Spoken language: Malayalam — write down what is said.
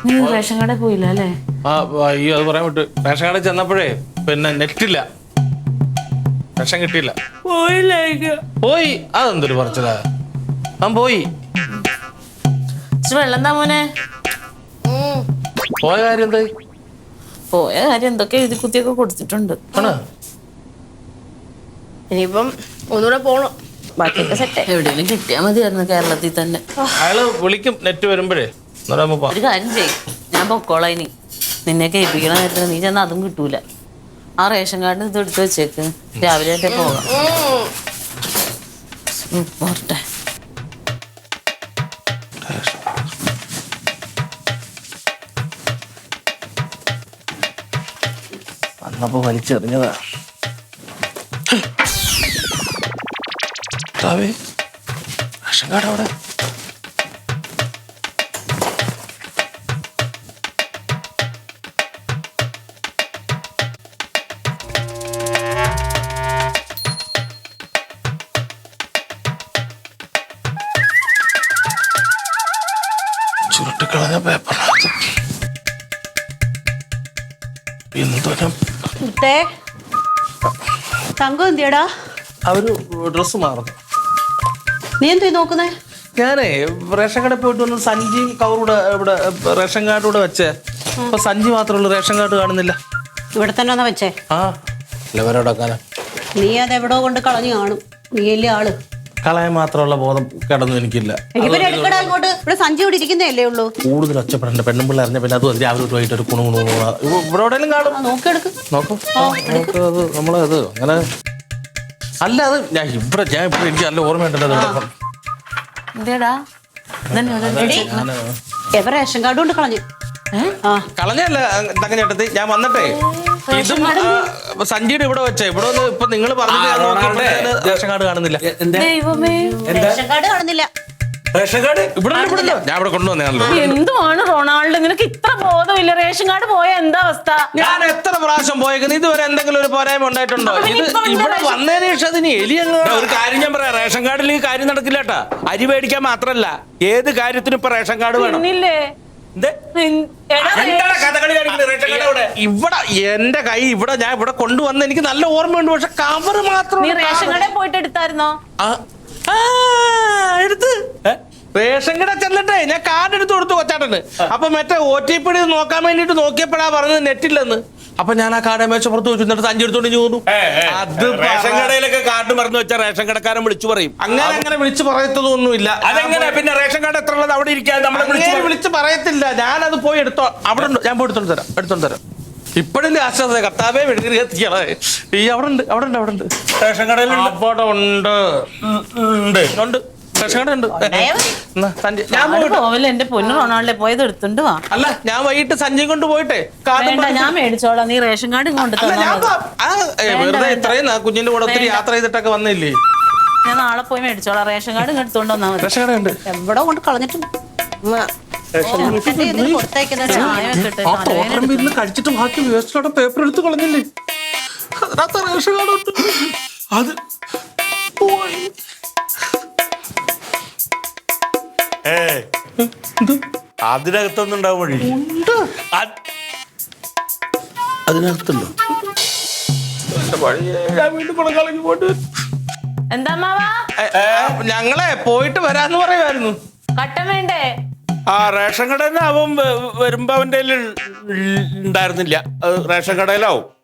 നീ റേഷൻ കടയിൽ പോയില്ല അല്ലേ? അയ്യോ അത് പറയാൻ വിട്ടു. റേഷൻ കടയിൽ ചെന്നപ്പോഴേ പിന്നെ നെറ്റില്ല, റേഷൻ കിട്ടിയില്ല. പോയി അതെന്തൊരു പറച്ചിലാ. അവൻ പോയി. വെള്ളം എന്താ മോനെ? പോയ കാര്യം എന്തായി? പോയ കാര്യം എന്തൊക്കെ എഴുതി കുത്തിയൊക്കെ കൊടുത്തിട്ടുണ്ട്. ഇനിയിപ്പം ഒന്നുകൂടെ പോണം. ബാക്കിയൊക്കെ സെറ്റ്. എവിടെയെങ്കിലും കിട്ടിയാൽ മതിയായിരുന്നു കേരളത്തിൽ തന്നെ. അയാള് വിളിക്കും നെറ്റ് വരുമ്പോഴേ. ഒരു കാര്യം ചെയ്യും, ഞാൻ പൊക്കോളാം. ഇനി നിന്നെ കേൾപ്പിക്കണ നേരത്തിന് നീ ചെന്നാൽ അതും കിട്ടൂല. ആ റേഷൻ കാർഡിന് ഇത് എടുത്ത് വെച്ചേക്ക്, രാവിലെ ആയിട്ടേ പോകാം. പോട്ടെ. അന്നപ്പോ വലിച്ചെറിഞ്ഞതാ. റേഷൻ കാർഡ് അവിടെ. ചുരുട്ടിക്കളഞ്ഞ പേപ്പർ തങ്കം എന്തിയടാ? അവര് ഡ്രസ് മാറുന്നു. നീ എന്തോ നോക്കുന്നേ? ഞാനേ റേഷൻ കടയിൽ പോയിട്ട് വന്ന് സഞ്ചിയും കവറൂടെ ഇവിടെ റേഷൻ കാർഡ് കൂടെ വെച്ചേ. അപ്പൊ സഞ്ചി മാത്രമേ ഉള്ളൂ, റേഷൻ കാർഡ് കാണുന്നില്ല. ഇവിടെ തന്നെ വന്നാ വെച്ചേ. ആ ലെവരോടക്കാനാ. നീ അത് എവിടോ കൊണ്ട് കളഞ്ഞു കാണും. നീ അല്ലേ ആള്. കളയാൻ മാത്രമുള്ള ബോധം കിടന്നു എനിക്കില്ല. എടുക്കടാ ഇങ്ങോട്ട്. ഇവിടെ സഞ്ചി ഇവിടെ ഇരിക്കുന്നേ ഉള്ളൂ. കൂടുതൽ ഒച്ചപ്പെടേണ്ട. പെണ്ണുമ്പിള്ള അറിഞ്ഞ പിന്നെ അത് രാവിലെ വൈകിട്ട് ഒരു കുണു കുണു ഇവിടെ എവിടെയെങ്കിലും കാണും. നോക്കിയെടുക്ക്. നോക്കും അത് നമ്മളത് അങ്ങനെ അല്ല. അത് ഞാൻ ഇവിടെ എനിക്ക് നല്ല ഓർമ്മയുണ്ടല്ലോ. എന്തേടാ എവ റേഷൻ കാർഡ് കൊണ്ട് കളഞ്ഞു. കളഞ്ഞല്ല തങ്കച്ചേട്ടത്തി. ഞാൻ വന്നിട്ടേ ഇതും സഞ്ജിയുടെ ഇവിടെ വെച്ചേ. ഇവിടെ വന്ന് ഇപ്പൊ നിങ്ങൾ പറഞ്ഞിട്ട് റേഷൻ കാർഡ് കാണുന്നില്ല. റേഷൻ കാർഡ് കാണുന്നില്ല. റേഷൻ കാർഡ് ഇവിടെ ഞാൻ ഇവിടെ കൊണ്ടുവന്നേണല്ലോ. എന്തുവാണ് റൊണാൾഡോ, നിനക്ക് ഇത്ര ബോധമില്ല? റേഷൻ കാർഡ് പോയ എന്താ അവസ്ഥ? ഞാൻ എത്ര പ്രാവശ്യം പോയേക്കുന്നത്, ഇതുവരെ എന്തെങ്കിലും ഒരു പോരായ്മ ഉണ്ടായിട്ടുണ്ടോ? ഇത് ഇവിടെ വന്നതിന് ശേഷം അതിന് എലിയങ്ങ്. ഒരു കാര്യം ഞാൻ പറയാം, റേഷൻ കാർഡിൽ ഈ കാര്യം നടക്കില്ല കേട്ടാ. അരി മേടിക്കാൻ മാത്രല്ല, ഏത് കാര്യത്തിനും ഇപ്പൊ റേഷൻ കാർഡ് വേണം. ഇവിടെ എന്റെ കൈ ഇവിടെ ഞാൻ ഇവിടെ കൊണ്ടുവന്ന് എനിക്ക് നല്ല ഓർമ്മയുണ്ട്. പക്ഷെ കവർ മാത്രം. നീ റേഷൻ കടയിൽ പോയിട്ട് എടുത്തായിരുന്നോ? എടുത്ത് റേഷൻ കട ചെന്നിട്ടേ ഞാൻ കാർഡ് എടുത്ത് കൊടുത്തു കൊച്ചാട്ടന്. അപ്പൊ മറ്റേ OTP നോക്കാൻ വേണ്ടിട്ട് നോക്കിയപ്പോഴാ പറഞ്ഞത് നെറ്റില്ലെന്ന്. അപ്പൊ ഞാൻ ആ കാർഡ് മേശപ്പുറത്ത് വെച്ചു, എന്നിട്ട് സഞ്ചി എടുത്തോണ്ട് തോന്നു. അത് റേഷൻ കടയിലൊക്കെ കാർഡ് മറന്നു വെച്ചാൽ റേഷൻ കടക്കാരൻ വിളിച്ചു പറയും. അങ്ങനെ വിളിച്ചു പറയത്തതൊന്നുമില്ല. അതെങ്ങനെ പിന്നെ റേഷൻ കാർഡ് എത്ര ഉള്ളത് അവിടെ ഇരിക്കാതെ നമ്മളെ വിളിച്ച് പറയത്തില്ല. ഞാനത് പോയി എടുത്തോ. അവിടെ ഉണ്ട്, ഞാൻ പോയി എടുത്തോണ്ട് തരാം. ഇപ്പോഴല്ലേ ആശ്വാസം. കർത്താവേ വെടുകി എത്തിക്കണേ. ഈ അവിടെ ഉണ്ട് റേഷൻ കടയിൽ അവിടെ ഉണ്ട് റേഷൻ കട ഉണ്ട്. എന്റെ പൊന്നു റൊണാൾഡോ പോയത് എടുത്തുണ്ട് വാ. അല്ല ഞാൻ വൈകിട്ട് സഞ്ജയ് കൊണ്ട് പോയിട്ടെ ഞാൻ മേടിച്ചോളാം. നീ റേഷൻ കാർഡ് ഇങ്ങോട്ട് വെറുതെ ഇത്രയും കുഞ്ഞിന്റെ കൂടെ ഒത്തിരി യാത്ര ചെയ്തിട്ടൊക്കെ വന്നില്ലേ. ഞാൻ നാളെ പോയി മേടിച്ചോളാം. റേഷൻ കാർഡ് ഇങ്ങോട്ട് എടുത്തോണ്ട് വന്നാ മതി. റേഷൻ കട ഉണ്ട്. എവിടെ കൊണ്ട് കളഞ്ഞിട്ടുണ്ട്. കഴിച്ചിട്ട് ബാക്കി വേസ്റ്റിലോടെ പേപ്പർ എടുത്ത് കളഞ്ഞില്ലേ. അതിനകത്ത് റേഷൻ കാർഡ് ഉണ്ട്. അത് അതിനകത്തൊന്നും ഉണ്ടാവും വഴി. അതിനകത്തുണ്ടോ? എന്താ മാവാ? ഞങ്ങളെ പോയിട്ട് വരാന്ന് പറയുമായിരുന്നു. കട്ടൻ വേണ്ടേ? ആ റേഷൻ കടയിൽ അവൻ വരുമ്പോ അവന്റെ ഉണ്ടായിരുന്നില്ല. റേഷൻ കടയിലാവും.